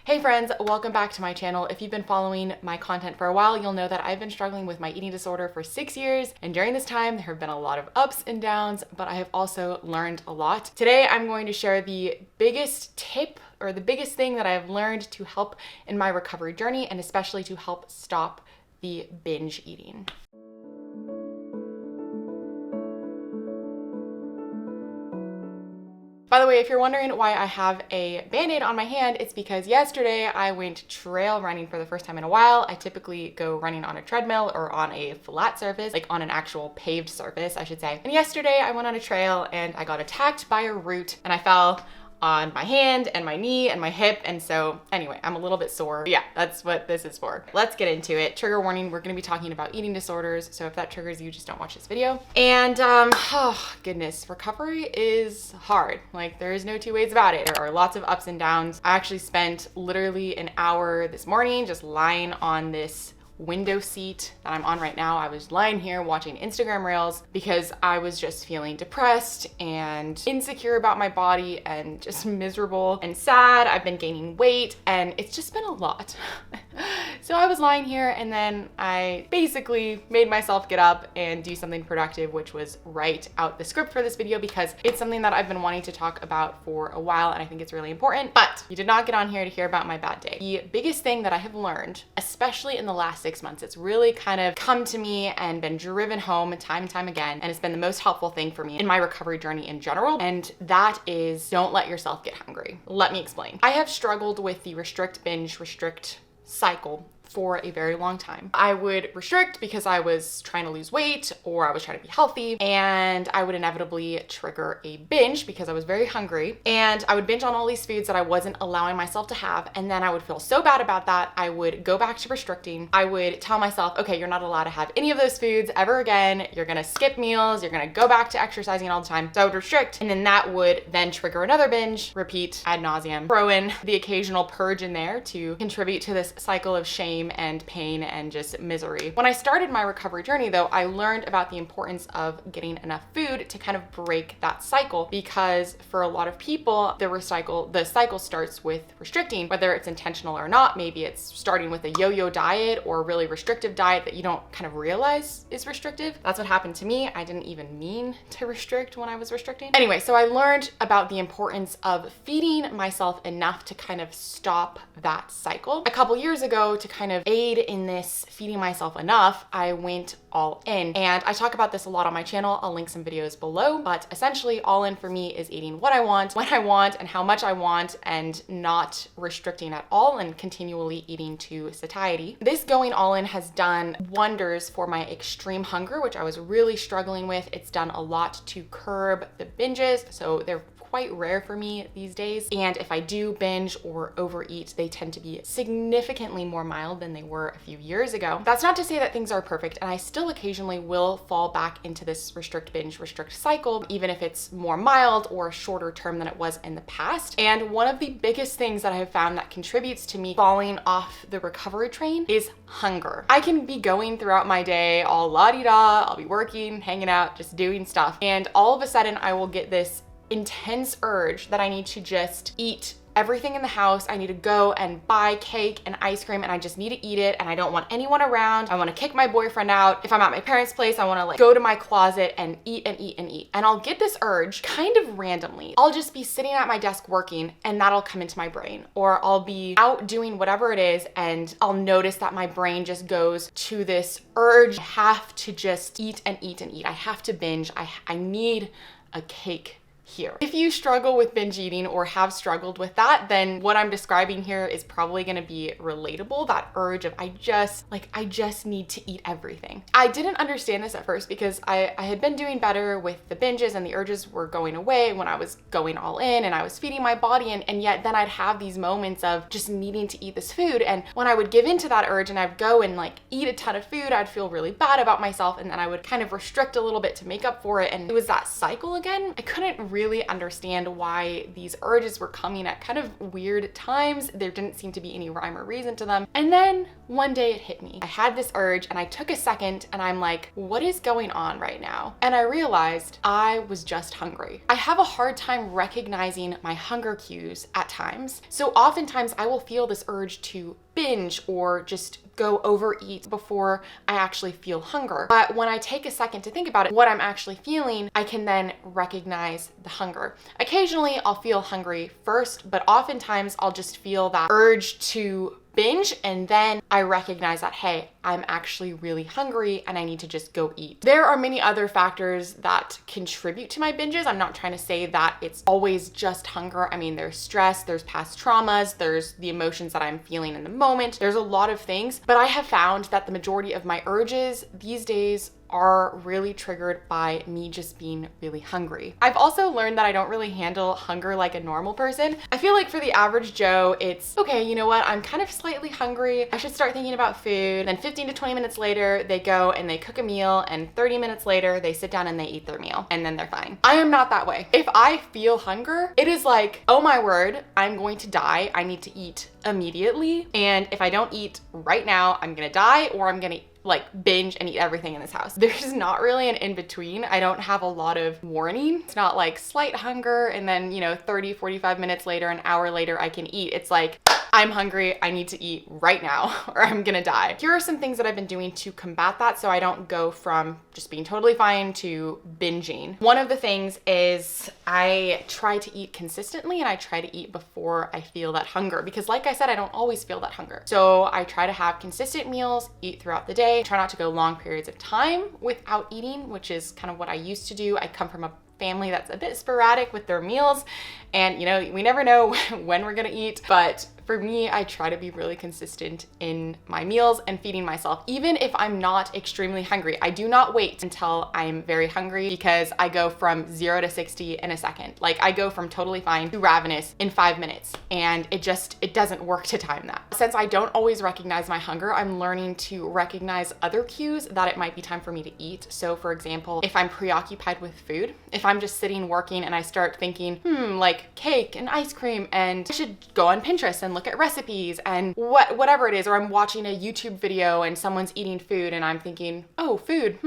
Hey friends, welcome back to my channel. If you've been following my content for a while, you'll know that I've been struggling with my eating disorder for 6 years. And during this time, there have been a lot of ups and downs, but I have also learned a lot. Today, I'm going to share the biggest tip or the biggest thing that I've learned to help in my recovery journey, and especially to help stop the binge eating. By the way, if you're wondering why I have a band-aid on my hand, it's because yesterday I went trail running for the first time in a while. I typically go running on a treadmill or on a flat surface, like on an actual paved surface, I should say. And yesterday I went on a trail and I got attacked by a root and I fell on my hand and my knee and my hip. And so anyway, I'm a little bit sore. Yeah, that's what this is for. Let's get into it. Trigger warning, we're gonna be talking about eating disorders. So if that triggers you, just don't watch this video. And oh goodness, recovery is hard. Like there is no two ways about it. There are lots of ups and downs. I actually spent literally an hour this morning just lying on this window seat that I'm on right now. I was lying here watching Instagram Reels because I was just feeling depressed and insecure about my body and just miserable and sad. I've been gaining weight and it's just been a lot. So I was lying here and then I basically made myself get up and do something productive, which was write out the script for this video because it's something that I've been wanting to talk about for a while and I think it's really important. But you did not get on here to hear about my bad day. The biggest thing that I have learned, especially in the last 6 months, it's really kind of come to me and been driven home time and time again, and it's been the most helpful thing for me in my recovery journey in general, and that is don't let yourself get hungry. Let me explain. I have struggled with the restrict-binge-restrict cycle for a very long time. I would restrict because I was trying to lose weight or I was trying to be healthy, and I would inevitably trigger a binge because I was very hungry, and I would binge on all these foods that I wasn't allowing myself to have, and then I would feel so bad about that. I would go back to restricting. I would tell myself, okay, you're not allowed to have any of those foods ever again. You're gonna skip meals. You're gonna go back to exercising all the time. So I would restrict, and then that would then trigger another binge, repeat ad nauseum, throw in the occasional purge in there to contribute to this cycle of shame and pain and just misery. When I started my recovery journey though, I learned about the importance of getting enough food to kind of break that cycle, because for a lot of people, the cycle starts with restricting, whether it's intentional or not. Maybe it's starting with a yo-yo diet or a really restrictive diet that you don't kind of realize is restrictive. That's what happened to me. I didn't even mean to restrict when I was restricting. Anyway, so I learned about the importance of feeding myself enough to kind of stop that cycle. A couple years ago, to kind of aid in this feeding myself enough, I went all in. And I talk about this a lot on my channel. I'll link some videos below, but essentially all in for me is eating what I want, when I want, and how much I want, and not restricting at all and continually eating to satiety. This going all in has done wonders for my extreme hunger, which I was really struggling with. It's done a lot to curb the binges, so they're quite rare for me these days. And if I do binge or overeat, they tend to be significantly more mild than they were a few years ago. That's not to say that things are perfect, and I still occasionally will fall back into this restrict-binge-restrict cycle, even if it's more mild or shorter term than it was in the past. And one of the biggest things that I have found that contributes to me falling off the recovery train is hunger. I can be going throughout my day all la-di-da, I'll be working, hanging out, just doing stuff, and all of a sudden I will get this intense urge that I need to just eat everything in the house. I need to go and buy cake and ice cream, and I just need to eat it, and I don't want anyone around. I want to kick my boyfriend out. If I'm at my parents' place, I want to like go to my closet and eat and eat and eat. And I'll get this urge kind of randomly. I'll just be sitting at my desk working and that'll come into my brain, or I'll be out doing whatever it is and I'll notice that my brain just goes to this urge. I have to just eat and eat and eat. I have to binge. I need a cake here. If you struggle with binge eating or have struggled with that, then what I'm describing here is probably going to be relatable. That urge of I just need to eat everything. I didn't understand this at first because I had been doing better with the binges and the urges were going away when I was going all in and I was feeding my body, and yet then I'd have these moments of just needing to eat this food, and when I would give into that urge and I'd go and like eat a ton of food, I'd feel really bad about myself, and then I would kind of restrict a little bit to make up for it, and it was that cycle again. I couldn't really understand why these urges were coming at kind of weird times. There didn't seem to be any rhyme or reason to them. And then one day it hit me. I had this urge and I took a second and I'm like, what is going on right now? And I realized I was just hungry. I have a hard time recognizing my hunger cues at times. So oftentimes I will feel this urge to binge or just go overeat before I actually feel hunger. But when I take a second to think about it, what I'm actually feeling, I can then recognize the hunger. Occasionally I'll feel hungry first, but oftentimes I'll just feel that urge to binge, and then I recognize that, hey, I'm actually really hungry and I need to just go eat. There are many other factors that contribute to my binges. I'm not trying to say that it's always just hunger. I mean, there's stress, there's past traumas, there's the emotions that I'm feeling in the moment. There's a lot of things, but I have found that the majority of my urges these days are really triggered by me just being really hungry. I've also learned that I don't really handle hunger like a normal person. I feel like for the average Joe, it's okay, you know what? I'm kind of slightly hungry. I should start thinking about food. Then 15 to 20 minutes later, they go and they cook a meal, and 30 minutes later, they sit down and they eat their meal, and then they're fine. I am not that way. If I feel hunger, it is like, oh my word, I'm going to die. I need to eat immediately. And if I don't eat right now, I'm gonna die, or I'm gonna like binge and eat everything in this house. There's not really an in-between. I don't have a lot of warning. It's not like slight hunger and then, 30, 45 minutes later, an hour later, I can eat. It's like, I'm hungry, I need to eat right now or I'm gonna die. Here are some things that I've been doing to combat that so I don't go from just being totally fine to binging. One of the things is I try to eat consistently and I try to eat before I feel that hunger, because like I said, I don't always feel that hunger. So I try to have consistent meals, eat throughout the day, try not to go long periods of time without eating, which is kind of what I used to do. I come from a family that's a bit sporadic with their meals, and we never know when we're gonna eat, but for me, I try to be really consistent in my meals and feeding myself, even if I'm not extremely hungry. I do not wait until I'm very hungry, because I go from 0 to 60 in a second. Like, I go from totally fine to ravenous in 5 minutes, and it doesn't work to time that. Since I don't always recognize my hunger, I'm learning to recognize other cues that it might be time for me to eat. So for example, if I'm preoccupied with food, if I'm just sitting working and I start thinking, like cake and ice cream, and I should go on Pinterest and look at recipes and whatever it is, or I'm watching a YouTube video and someone's eating food and I'm thinking, oh, food,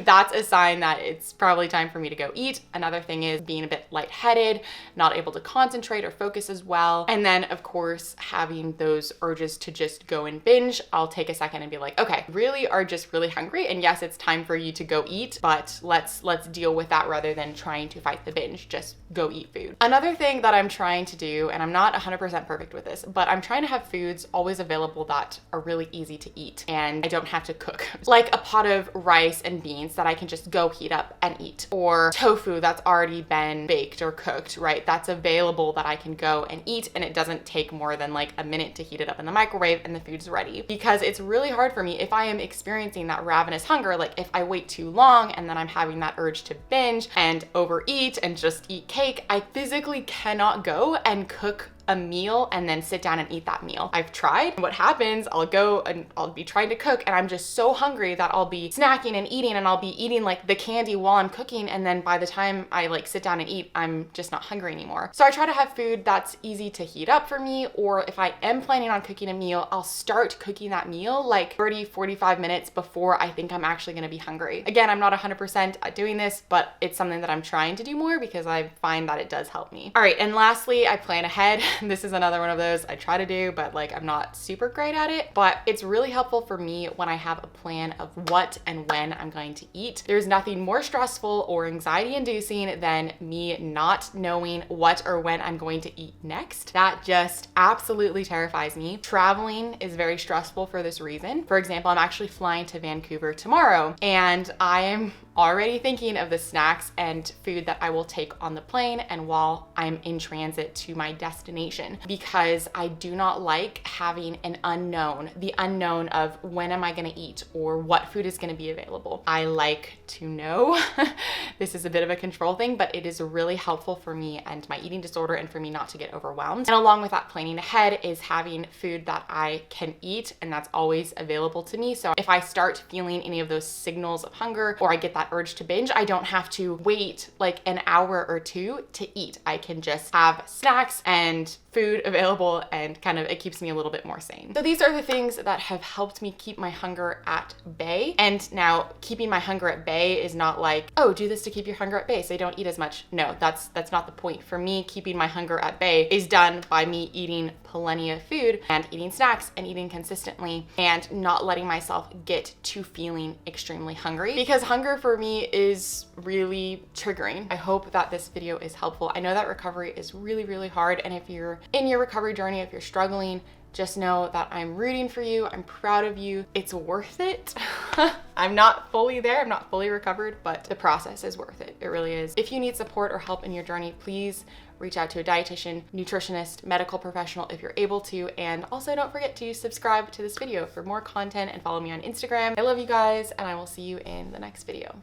that's a sign that it's probably time for me to go eat. Another thing is being a bit lightheaded, not able to concentrate or focus as well. And then of course, having those urges to just go and binge. I'll take a second and be like, okay, really are just really hungry, and yes, it's time for you to go eat, but let's deal with that rather than trying to fight the binge. Just go eat food. Another thing that I'm trying to do, and I'm not 100% perfect with this, but I'm trying to have foods always available that are really easy to eat and I don't have to cook. Like a pot of rice and beans that I can just go heat up and eat, or tofu that's already been baked or cooked, right? That's available that I can go and eat, and it doesn't take more than like a minute to heat it up in the microwave and the food's ready. Because it's really hard for me if I am experiencing that ravenous hunger, like if I wait too long and then I'm having that urge to binge and overeat and just eat cake, I physically cannot go and cook a meal and then sit down and eat that meal. I've tried. What happens, I'll go and I'll be trying to cook and I'm just so hungry that I'll be snacking and eating, and I'll be eating like the candy while I'm cooking, and then by the time I like sit down and eat, I'm just not hungry anymore. So I try to have food that's easy to heat up for me, or if I am planning on cooking a meal, I'll start cooking that meal like 30, 45 minutes before I think I'm actually gonna be hungry. Again, I'm not 100% at doing this, but it's something that I'm trying to do more because I find that it does help me. All right, and lastly, I plan ahead. This is another one of those I try to do, but like I'm not super great at it, but it's really helpful for me when I have a plan of what and when I'm going to eat. There's nothing more stressful or anxiety inducing than me not knowing what or when I'm going to eat next. That just absolutely terrifies me. Traveling is very stressful for this reason. For example, I'm actually flying to Vancouver tomorrow, and I am already thinking of the snacks and food that I will take on the plane and while I'm in transit to my destination, because I do not like having an unknown, the unknown of when am I gonna eat or what food is gonna be available. I like to know. This is a bit of a control thing, but it is really helpful for me and my eating disorder and for me not to get overwhelmed. And along with that, planning ahead is having food that I can eat and that's always available to me. So if I start feeling any of those signals of hunger or I get that that urge to binge, I don't have to wait like an hour or two to eat. I can just have snacks and food available, and kind of it keeps me a little bit more sane. So these are the things that have helped me keep my hunger at bay. And now keeping my hunger at bay is not like, oh, do this to keep your hunger at bay so you don't eat as much. No, that's not the point. For me, keeping my hunger at bay is done by me eating plenty of food and eating snacks and eating consistently and not letting myself get to feeling extremely hungry, because hunger for me is really triggering. I hope that this video is helpful. I know that recovery is really, really hard, and if you're in your recovery journey, if you're struggling, just know that I'm rooting for you. I'm proud of you. It's worth it. I'm not fully there. I'm not fully recovered, but the process is worth it. It really is. If you need support or help in your journey, please reach out to a dietitian, nutritionist, medical professional if you're able to. And also don't forget to subscribe to this video for more content and follow me on Instagram. I love you guys, and I will see you in the next video.